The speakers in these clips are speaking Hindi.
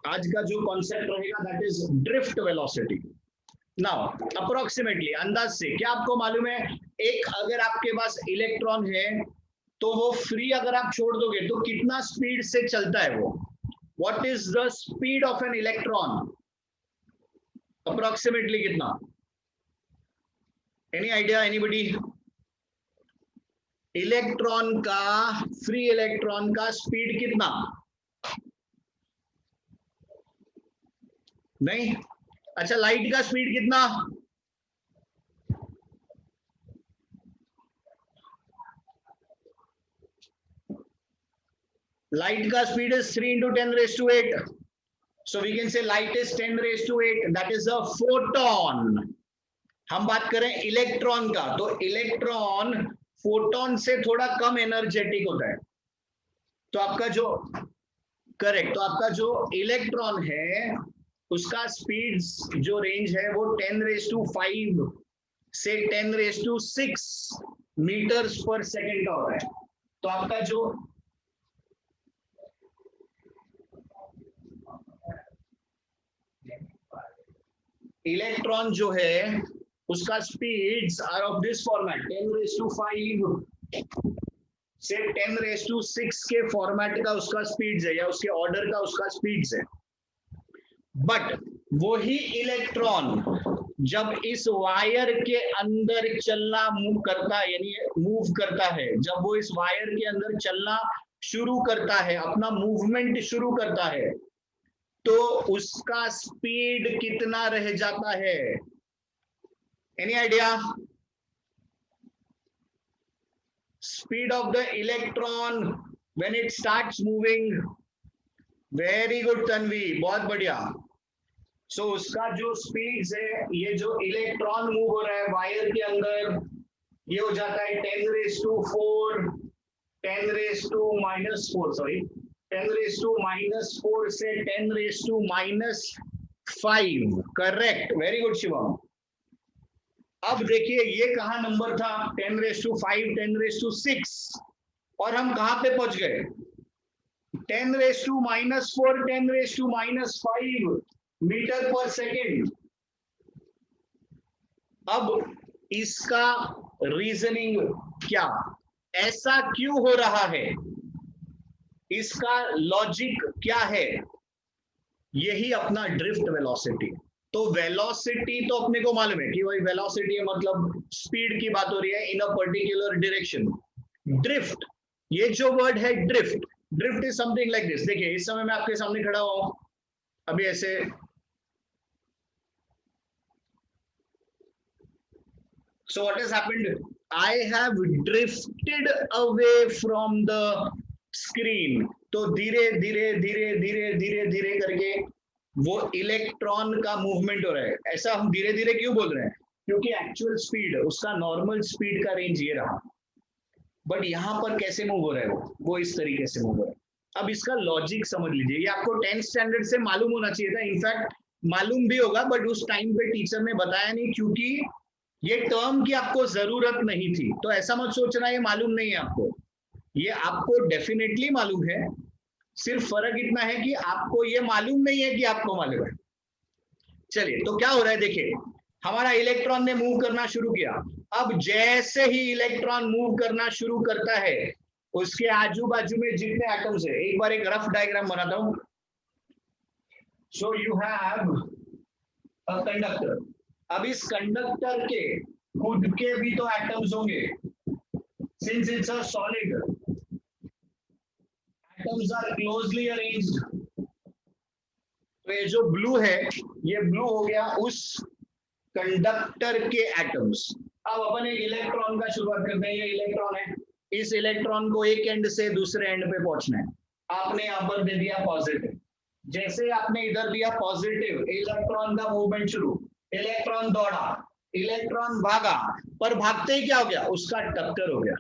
आज का जो कॉन्सेप्ट रहेगा that is drift velocity. Now approximately अंदाज से क्या आपको मालूम है, एक अगर आपके पास इलेक्ट्रॉन है तो वो फ्री अगर आप छोड़ दोगे तो कितना स्पीड से चलता है वो? What is the speed of an electron? Approximately कितना? Any idea, anybody? इलेक्ट्रॉन का, फ्री इलेक्ट्रॉन का स्पीड कितना? नहीं? अच्छा, लाइट का स्पीड कितना? Light का speed is 3 into 10 raised to 8. So we can say light is 10 raised to 8. That is a photon. हम बात करें इलेक्ट्रॉन का, तो इलेक्ट्रॉन फोटोन से थोड़ा कम एनर्जेटिक होता है। तो आपका जो करेक्ट, तो आपका जो इलेक्ट्रॉन है उसका स्पीड जो रेंज है वो 10 रेज टू 5 से 10 रेज टू 6 मीटर्स पर सेकेंड का हो रहा है। तो आपका जो इलेक्ट्रॉन जो है उसका speeds are of this format, 10 raise to 5 से 10 रेज टू 6 के फॉर्मेट का उसका स्पीड्स है, या उसके ऑर्डर का उसका स्पीड्स है। बट वही इलेक्ट्रॉन जब इस वायर के अंदर चलना मूव करता है, यानी मूव करता है, जब वो इस वायर के अंदर चलना शुरू करता है, अपना मूवमेंट शुरू करता है, तो उसका स्पीड कितना रह जाता है? Any idea? Speed of the electron when it starts moving. Very good Tanvi, बहुत बढ़िया। सो उसका जो स्पीड है, ये जो इलेक्ट्रॉन मूव हो रहा है वायर के अंदर, ये हो जाता है 10 raise to 4, 10 raise to -4, sorry 10 raise to -4 से 10 raise to -5। Correct, very good Shivam. अब देखिए ये कहां नंबर था, 10 रेज टू 5, 10 रेज टू 6, और हम कहां पे पहुंच गए? 10 raise to -4, 10 raise to -5 metre per second. अब इसका रीजनिंग क्या, ऐसा क्यों हो रहा है, इसका लॉजिक क्या है? यही अपना ड्रिफ्ट वेलोसिटी। तो वेलोसिटी तो अपने को मालूम है कि वही वेलोसिटी है, मतलब स्पीड की बात हो रही है इन अ पर्टिकुलर डायरेक्शन। ड्रिफ्ट, ये जो वर्ड है drift, drift is something like this. देखिए इस समय मैं आपके सामने खड़ा हुआ अभी ऐसे, so what has happened, I have drifted away from the screen। तो धीरे धीरे धीरे धीरे धीरे धीरे करके वो इलेक्ट्रॉन का मूवमेंट हो रहा है। ऐसा हम धीरे धीरे क्यों बोल रहे हैं? क्योंकि एक्चुअल स्पीड, उसका नॉर्मल स्पीड का रेंज ये रहा, बट यहां पर कैसे मूव हो रहा है वो इस तरीके से मूव हो रहा है। अब इसका लॉजिक समझ लीजिए, ये आपको 10th स्टैंडर्ड से मालूम होना चाहिए था, इनफैक्ट मालूम भी होगा, बट उस टाइम पे टीचर ने बताया नहीं, क्योंकि ये टर्म की आपको जरूरत नहीं थी। तो ऐसा मत सोचना ये मालूम नहीं है आपको, ये आपको डेफिनेटली मालूम है। सिर्फ फर्क इतना है कि आपको ये मालूम नहीं है कि आपको मालूम है। चलिए, तो क्या हो रहा है देखिए, हमारा इलेक्ट्रॉन ने मूव करना शुरू किया। अब जैसे ही इलेक्ट्रॉन मूव करना शुरू करता है, उसके आजू बाजू में जितने एटम्स है, एक बार एक रफ डायग्राम बनाता हूं। So you have a conductor. अब इस कंडक्टर के खुद के भी तो एटम्स होंगे, since it's a solid, atoms are closely arranged. तो ये जो ब्लू है, ये ब्लू हो गया उस कंडक्टर के एटम्स। अब अपन एक इलेक्ट्रॉन का शुरुआत करते हैं। ये इलेक्ट्रॉन है, इस इलेक्ट्रॉन को एक एंड से दूसरे एंड पे पहुंचना है। आपने यहां पर दे दिया पॉजिटिव, जैसे आपने इधर दिया पॉजिटिव, इलेक्ट्रॉन का मूवमेंट शुरू, इलेक्ट्रॉन दौड़ा, इलेक्ट्रॉन भागा, पर भागते ही क्या हो गया, उसका टक्कर हो गया।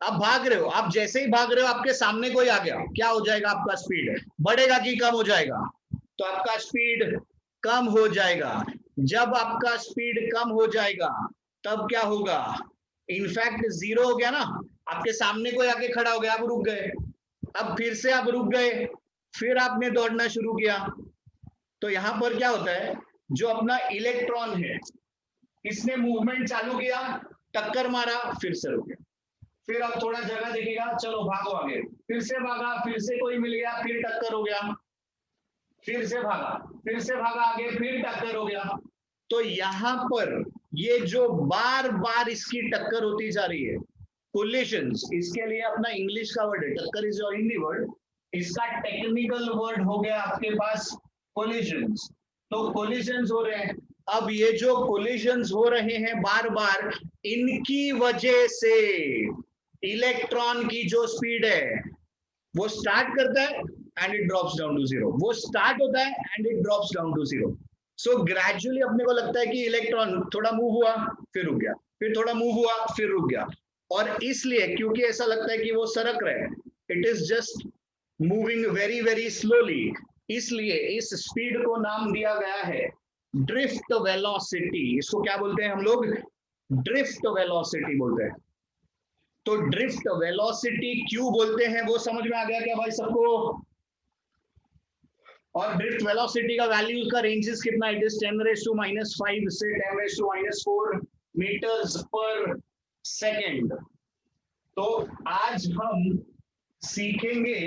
अब भाग रहे हो, आप जैसे ही भाग रहे हो आपके सामने कोई आ गया, क्या हो जाएगा, आपका स्पीड बढ़ेगा कि कम हो जाएगा? तो आपका स्पीड कम हो जाएगा। जब आपका स्पीड कम हो जाएगा तब क्या होगा, इनफैक्ट जीरो हो गया ना, आपके सामने कोई आके खड़ा हो गया, आप रुक गए। अब फिर से आप रुक गए, फिर आपने दौड़ना शुरू किया, तो यहां पर क्या होता है, जो अपना इलेक्ट्रॉन है इसने मूवमेंट चालू किया, टक्कर मारा, फिर से रुक गया, फिर अब थोड़ा जगह देखेगा, चलो भागो आगे, फिर से भागा, फिर से कोई मिल गया, फिर टक्कर हो गया, फिर से भागा, फिर से भागा आगे, फिर टक्कर हो गया। तो यहां पर ये जो बार बार इसकी टक्कर होती जा रही है, कोलिशंस, इसके लिए अपना इंग्लिश का वर्ड है, टक्कर इज योर हिंदी वर्ड, इसका टेक्निकल वर्ड हो गया आपके पास कोलिशंस। तो कोलिशंस हो रहे हैं, अब ये जो कोलिशंस हो रहे हैं बार बार, इनकी वजह से इलेक्ट्रॉन की जो स्पीड है वो स्टार्ट करता है and it drops down to zero, वो स्टार्ट होता है and it drops down to zero. So gradually अपने को लगता है कि इलेक्ट्रॉन थोड़ा मूव हुआ, फिर रुक गया, फिर थोड़ा मूव हुआ, फिर रुक गया, और इसलिए क्योंकि ऐसा लगता है कि वो सरक रहे, it is just moving very very slowly, इसलिए इस स्पीड को नाम दिया गया है ड्रिफ्ट वेलोसिटी। इसको क्या बोलते हैं हम लोग? ड्रिफ्ट वेलोसिटी बोलते हैं। तो ड्रिफ्ट वेलोसिटी क्यों बोलते हैं वो समझ में आ गया क्या भाई सबको? और ड्रिफ्ट वेलोसिटी का वैल्यू का रेंजेस कितना? इट इज 10⁻⁻5 से 10⁻⁴ मीटर्स पर सेकेंड। तो आज हम सीखेंगे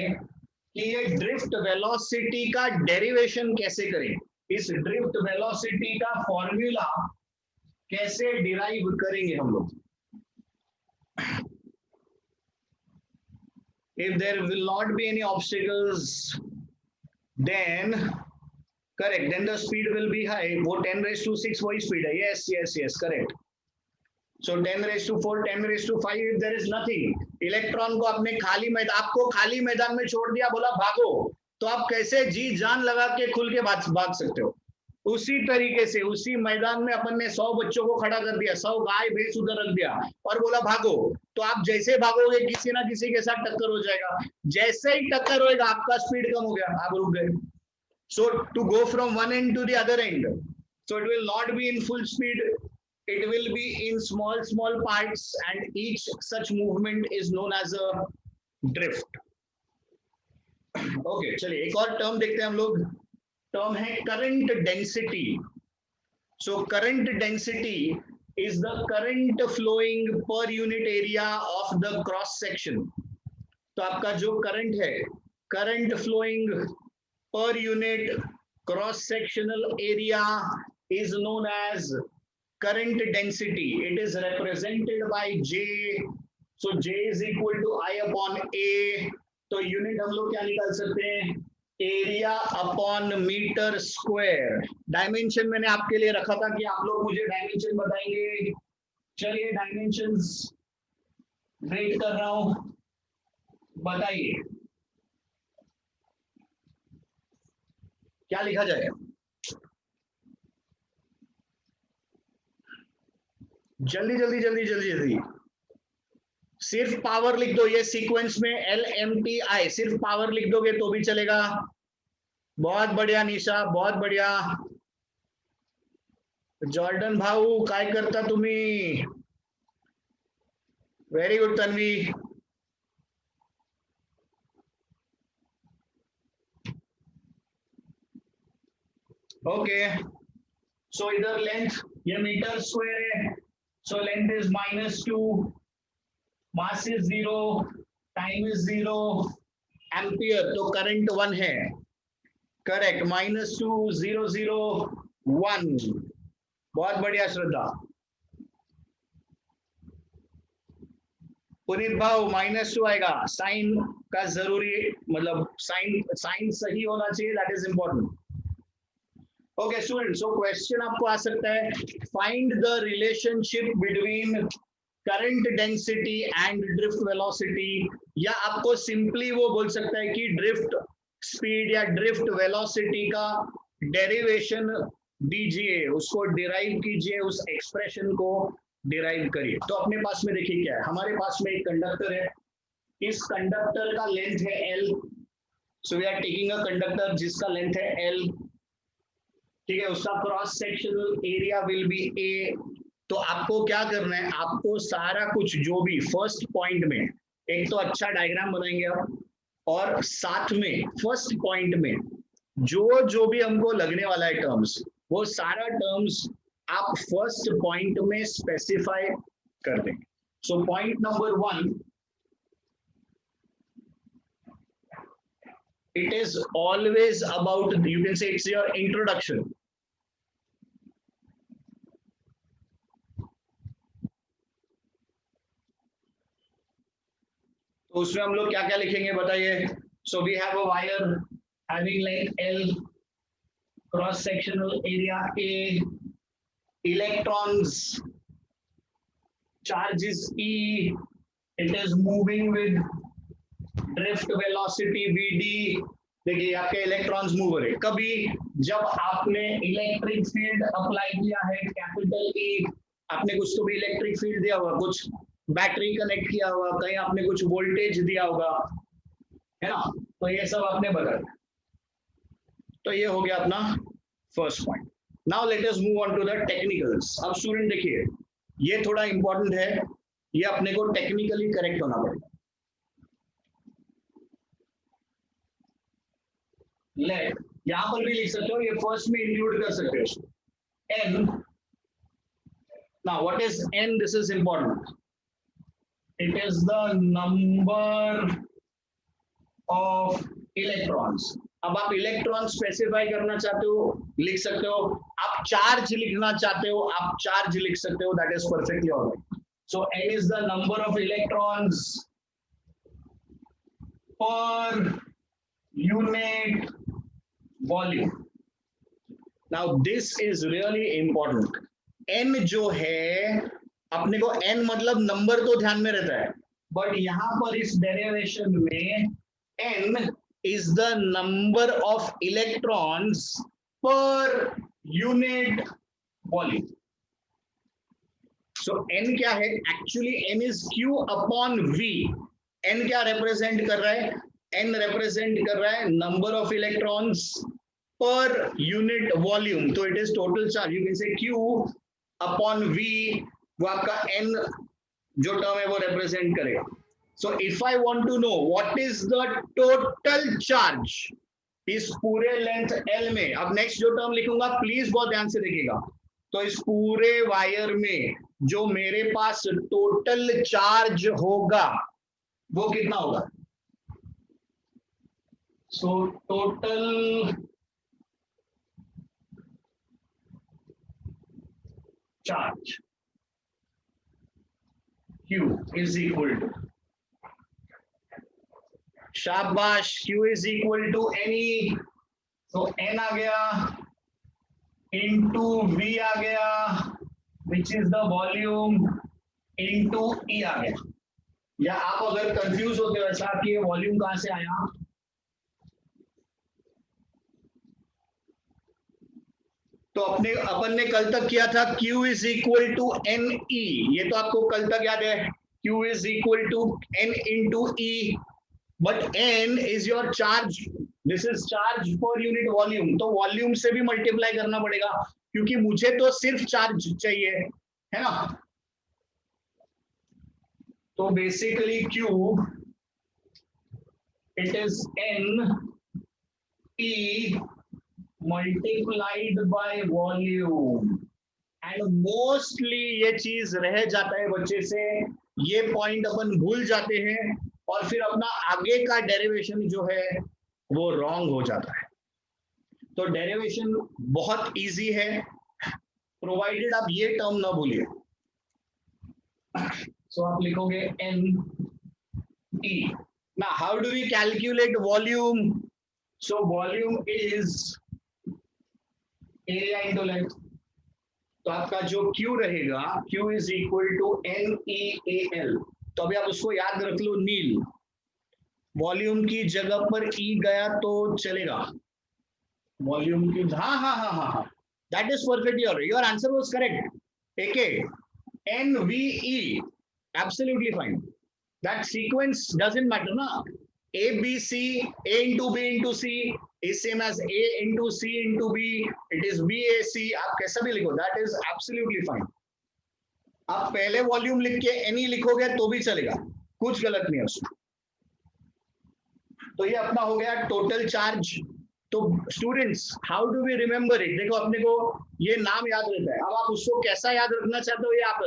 कि ये ड्रिफ्ट वेलोसिटी का डेरिवेशन कैसे करें, इस ड्रिफ्ट वेलोसिटी का फॉर्मूला कैसे डिराइव करेंगे हम लोग। If there will not be any obstacles, then correct, then the speed will be high. वो 10⁻⁶ वही स्पीड है, yes yes yes correct. So 10⁻⁴, 10⁻⁵, if there is nothing, electron को आपने खाली मैदान, आपको खाली मैदान में छोड़ दिया, बोला भागो, तो आप कैसे जी जान लगा के खुल के भाग सकते हो? उसी तरीके से उसी मैदान में अपन ने 100 बच्चों को खड़ा कर दिया, 100 गाय भैंस उधर रख दिया और बोला भागो, तो आप जैसे भागोगे किसी ना किसी के साथ टक्कर हो जाएगा, जैसे ही टक्कर होएगा आपका स्पीड कम हो गया, आप रुक गए। So to go from one end to the other end, so it will not be in full speed, it will be in small parts and each such movement is known as a drift. Okay, चलिए एक और टर्म देखते हैं हम लोग, टर्म है current density. So current density is the current flowing per unit area of the cross section. तो आपका जो करंट है, current flowing per unit cross sectional area is known as current density. It is represented by J. So J is equal to I upon A. तो यूनिट हम लोग क्या निकाल सकते हैं? Area upon metre square. Dimension मैंने आपके लिए रखा था कि आप लोग मुझे डायमेंशन बताएंगे। चलिए डायमेंशंस वेट कर रहा हूं, बताइए क्या लिखा जाएगा? जल्दी जल्दी जल्दी जल्दी जल्दी, सिर्फ पावर लिख दो, ये सीक्वेंस में LMTI, सिर्फ पावर लिख दोगे तो भी चलेगा। बहुत बढ़िया निशा, बहुत बढ़िया। जॉर्डन भाऊ काय करता तुम्ही? Very good Tanvi. ओके, सो इधर लेंथ ये मीटर स्क्वायर है, so length is -2, mass is 0, time is 0, ampere, तो करंट 1 है, करेक्ट, -2 0 0 1। बहुत बढ़िया श्रद्धा। पुनीत भाव -2 आएगा, साइन का जरूरी, मतलब साइन सही होना चाहिए, that is important. Okay student, so question आपको आ सकता है, find the relationship between current density and drift velocity, या आपको सिंपली वो बोल सकता है कि ड्रिफ्ट स्पीड या ड्रिफ्ट वेलोसिटी का डेरिवेशन दीजिए, उसको डिराइव कीजिए, उस एक्सप्रेशन को डिराइव करिए। तो अपने पास में देखिए क्या है, हमारे पास में एक कंडक्टर है, इस कंडक्टर का लेंथ है L, so we are taking a conductor जिसका लेंथ है L, ठीक है, उसका cross sectional area will be A। तो आपको क्या करना है, आपको सारा कुछ जो भी फर्स्ट पॉइंट में, एक तो अच्छा डायग्राम बनाएंगे आप, और साथ में फर्स्ट पॉइंट में जो जो भी हमको लगने वाला है टर्म्स, वो सारा टर्म्स आप फर्स्ट पॉइंट में स्पेसिफाई कर देंगे. So point number 1, it is always about, you can say it's your introduction. तो उसमें हम लोग क्या क्या लिखेंगे बताइए. So we have a wire having length L, cross sectional area A, electrons, charge is E, it is moving with drift velocity Vd. देखिए आपके इलेक्ट्रॉन्स मूव हो रहे. कभी जब आपने इलेक्ट्रिक फील्ड अप्लाई किया है कैपिटल E, आपने कुछ तो भी इलेक्ट्रिक फील्ड दिया होगा, कुछ बैटरी कनेक्ट किया होगा, कहीं आपने कुछ वोल्टेज दिया होगा, है ना. तो ये सब आपने बदल. तो ये हो गया अपना first point. Now let us move on to the technicals. अब स्टूडेंट देखिए, ये थोड़ा इंपॉर्टेंट है, ये अपने को टेक्निकली करेक्ट होना पड़ेगा. लेट, यहां पर भी लिख सकते हो, ये फर्स्ट में इंक्लूड कर सकते हो. N, now what is N? This is important. It is the number of electrons. अब आप इलेक्ट्रॉन स्पेसिफाई करना चाहते हो, लिख सकते हो. आप चार्ज लिखना चाहते हो, आप चार्ज लिख सकते हो. That is perfectly alright. So n is the number of electrons per unit volume. Now this is really important. n जो है, अपने को n मतलब नंबर तो ध्यान में रहता है, बट यहां पर इस डेरिवेशन में n is the number of electrons per unit volume. So n क्या है? Actually n is q upon v. n क्या represent कर रहा है? n represent कर रहा है number of electrons per unit volume. तो it is total charge. You can say q upon v, वो आपका n जो टर्म है वो represent करेगा. So if I want to know what is the total charge इस पूरे लेंथ L में, अब नेक्स्ट जो टर्म लिखूंगा प्लीज बहुत ध्यान से देखिएगा. तो इस पूरे वायर में जो मेरे पास टोटल चार्ज होगा वो कितना होगा? So total charge Q is equal to, शाबाश, Q is equal to NE. तो N आ गया into V आ गया, which is the volume, into E आ गया. या आप अगर कंफ्यूज होते हो ऐसा कि ये वॉल्यूम कहां से आया, तो अपन ने कल तक किया था Q is equal to NE. ये तो आपको कल तक याद है. Q is equal to N into E. But n is your charge. This is charge per unit volume. तो वॉल्यूम से भी मल्टीप्लाई करना पड़ेगा क्योंकि मुझे तो सिर्फ चार्ज चाहिए, है ना. तो basically Q, it is n E multiplied by volume. And mostly ये चीज रह जाता है बच्चे से, ये पॉइंट अपन भूल जाते हैं और फिर अपना आगे का डेरिवेशन जो है वो रॉन्ग हो जाता है. तो डेरिवेशन बहुत इजी है, प्रोवाइडेड आप ये टर्म ना भूलिए. सो आप लिखोगे एन ई. ना how do we calculate volume? So volume is area into length. तो आपका जो Q रहेगा, Q is equal to NEAL. तो अभी आप उसको याद रख लो, नील. वॉल्यूम की जगह पर E गया तो चलेगा. वॉल्यूम की, हाँ हाँ हाँ हाँ हाँ, that is perfectly alright. Your answer was correct. AK NVE, absolutely fine. That sequence doesn't matter ना. ABC, A into B into C is same as A into C into B. It is BAC. आप कैसा भी लिखो, that is absolutely fine. आप पहले वॉल्यूम लिख के NE लिखोगे तो भी चलेगा, कुछ गलत नहीं है उसमें. तो ये अपना हो गया टोटल चार्ज। तो students how do we remember it? देखो अपने को ये नाम याद रहता है, अब आप उसको कैसा याद रखना चाहते हो ये आप,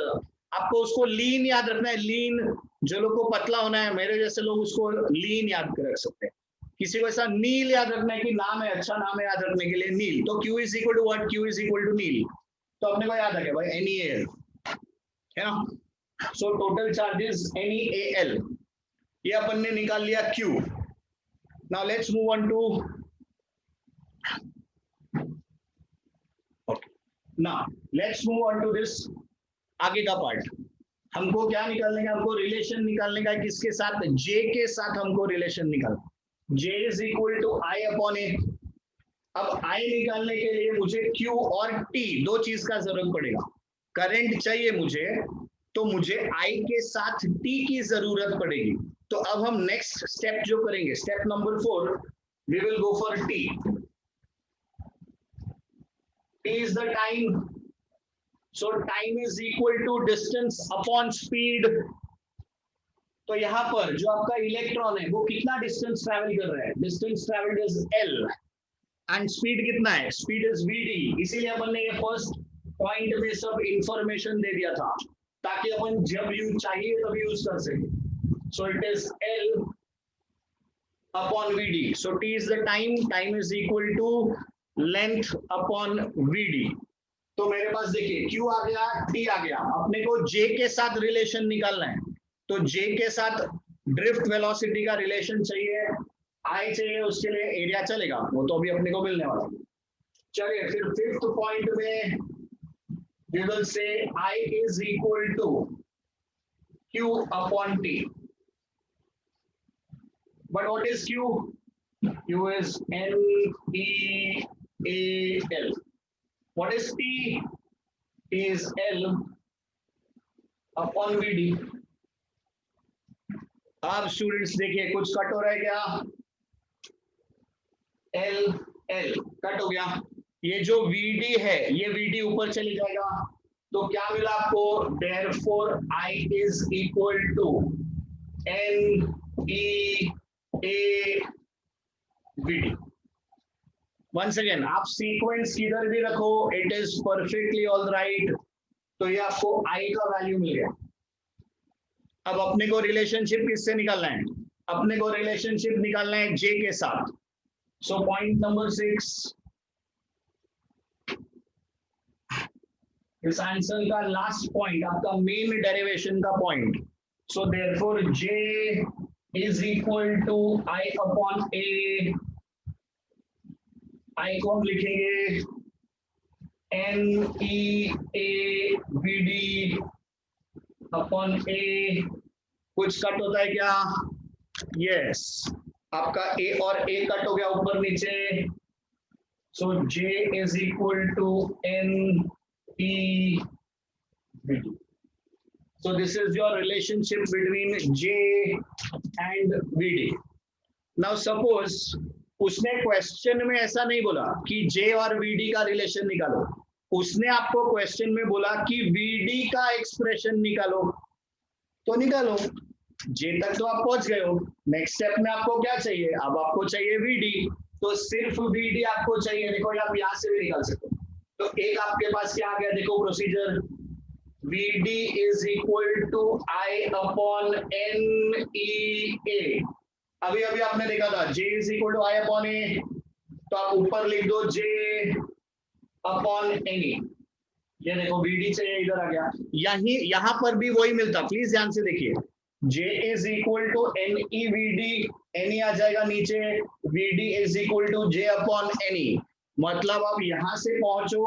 आपको उसको लीन याद रखना है, लीन। जो लोग को पतला होना है, मेरे जैसे लोग उसको लीन याद रख सकते हैं। किसी को ऐसा नील याद रखना है कि नाम है, अच्छा नाम है याद रखने के लिए नील, तो Q is equal to what? Q is equal to nil. तो अपने को याद आ गया भाई NeAl, है ना। सो टोटल चार्जेस NeAl, ये अपन ने निकाल लिया Q। Now let's move on to, now let's move on to this आगे का पार्ट। हमको क्या निकालने का? हमको रिलेशन निकालने का है, किसके साथ? J के साथ हमको रिलेशन निकालना। J is equal to I upon A। अब I निकालने के लिए मुझे Q और T दो चीज का जरूरत पड़ेगा। करंट चाहिए मुझे, तो मुझे I के साथ T की जरूरत पड़ेगी। तो अब हम नेक्स्ट स्टेप जो करेंगे, step number 4, we will go for T। T is the time, so time is equal to distance upon speed। तो यहाँ पर जो आपका इलेक्ट्रॉन है वो कितना डिस्टेंस ट्रैवल कर रहा है? Distance travelled is L and speed कितना है? Speed is Vd। इसीलिए अपन ने ये फर्स्ट पॉइंट में सब इंफॉर्मेशन दे दिया था, ताकि अपन जब यूज चाहिए तब यूज कर सके। So it is L upon Vd। So T is the time, time is equal to length upon Vd। तो मेरे पास देखिए Q आ गया, T आ गया, अपने को J के साथ रिलेशन निकालना है। तो J के साथ ड्रिफ्ट वेलोसिटी का रिलेशन चाहिए, I चाहिए, उसके लिए एरिया चलेगा, वो तो अभी अपने को मिलने वाला। चलिए फिर फिफ्थ पॉइंट में we will say I is equal to Q upon T। But what is Q? Q is NeAl। What is T? T is L upon Vd। अब स्टूडेंट्स देखिए कुछ कट हो रहा है क्या? L L कट हो गया। ये जो Vd है ये Vd ऊपर चली जाएगा, तो क्या मिला आपको? Therefore I is equal to NeAVd। Once again आप सीक्वेंस किधर भी रखो, it is perfectly all right. तो ये आपको I का वैल्यू मिल गया। अब अपने को रिलेशनशिप किससे निकालना है? अपने को रिलेशनशिप निकालना है J के साथ। सो पॉइंट नंबर 6, इस आंसर का लास्ट पॉइंट, आपका मेन डेरिवेशन का point. So therefore J is equal to I upon A। I को हम लिखेंगे NeAVd अपॉन A। कुछ कट होता है क्या? यस, आपका A और A कट हो गया ऊपर नीचे। So J is equal to NeVd। So this is your relationship between J and Vd। Now suppose उसने क्वेश्चन में ऐसा नहीं बोला कि J और Vd का रिलेशन निकालो, उसने आपको क्वेश्चन में बोला कि Vd का एक्सप्रेशन निकालो, तो निकालो। J तक तो आप पहुंच गए हो, नेक्स्ट स्टेप में आपको क्या चाहिए? अब आपको चाहिए Vd, तो सिर्फ Vd आपको चाहिए। देखो आप यहाँ से भी निकाल सकते हो। तो एक आपके पास क्या आ गया, देखो procedure, Vd is equal to I upon NeA। अभी अभी आपने देखा था J is equal to I upon A, तो आप ऊपर लिख दो J upon Ne। ये देखो Vd चाहिए, इधर आ गया। यहाँ पर भी वही मिलता, प्लीज ध्यान से देखिए। J is equal to NeVd, Ne आ जाएगा नीचे, Vd is equal to J upon Ne। मतलब आप यहाँ से पहुंचो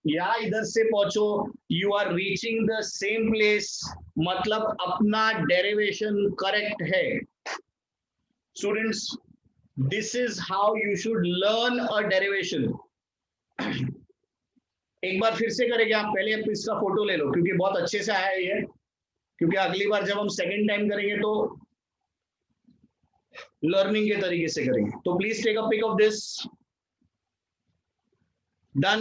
या इधर से पहुंचो, you are reaching the same place, मतलब अपना डेरिवेशन करेक्ट है। Students, this is how you should learn a derivation. एक बार फिर से करेंगे आप, पहले आप इसका फोटो ले लो क्योंकि बहुत अच्छे से आया है ये, क्योंकि अगली बार जब हम सेकेंड टाइम करेंगे तो लर्निंग के तरीके से करेंगे। तो please take a pic of this. Done.